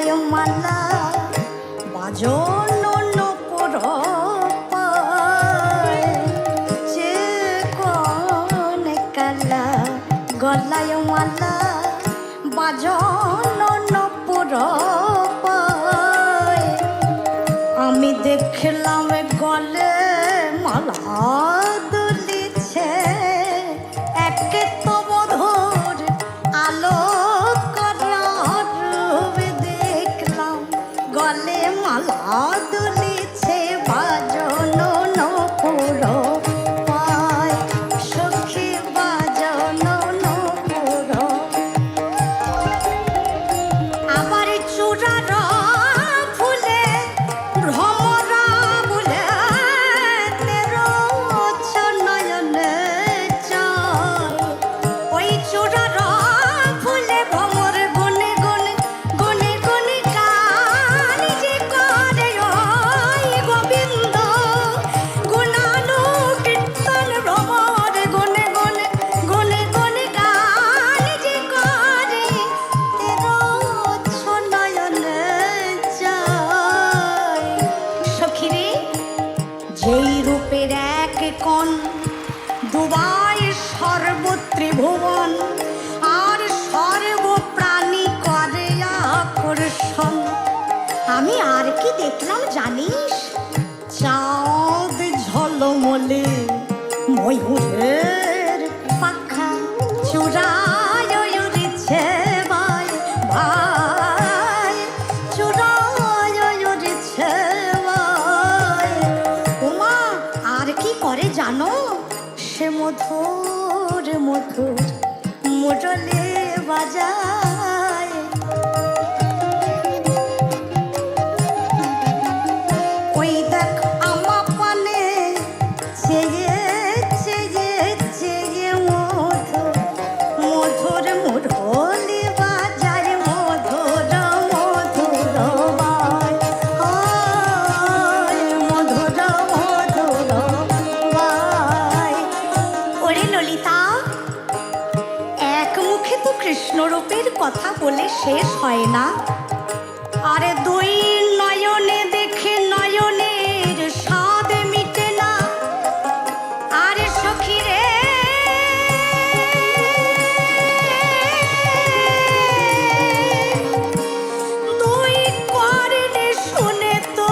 গলায় মালা বাজন নপুর যে কোন কালা গলায় মালা বাজন নপুর আমি দেখলাম গলে মালা দুলিছে একে তো মধুর আলো করার দেখলাম গলে মালা দুলিছে বাজন নপুর পায় সখী বাজন নপুর আবার চূড়ার ফুলে ভ্রমরা বলে তেরো নয়নে চায় ওই চূড়ার ফুলে ভ্রমর গুনে গুনে গুনে গুনে গান যে করে ওই গোবিন্দ গুণানু কীর্তন ভ্রমর গুনে গুনে গুনে গুনে গান যে করে তেরো নয়নে চায় সখীরে যেই রূপের এক কোণ ডুবায় সর্বত্রিভুবন আর সর্বপ্রাণী করে আকর্ষণ আমি আর কি দেখলাম জানিস চাঁদ ঝলমলে ময়ূরের পাখা চূড়ায় উড়িছে ভাই ভাই চূড়ায় উড়িছে ভাই ওমা আর কি করে জানো সে মধুর মধুর মুরলি বাজায় ওই দেখ আমা পানে চেয়ে চেয়ে চেয়ে মধুর মধুর মুরলি বাজায় মধুর মধুর বাই মধুর মধুর বাই ওরে ললিতা এক মুখে তো কৃষ্ণরূপের কথা বলে শেষ হয় না আরে দুই নয়নে দেখে নয়নের স্বাদ মিটে না আরে সখীরে দুই কর্ণে শুনে তো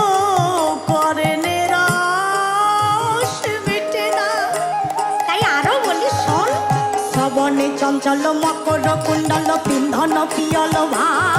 কর্ণের রস মিটে না তাই আরো বলি শোন শ্রবণে চঞ্চল মকর কুণ্ডল পিন্ধন পিয়ল ভাই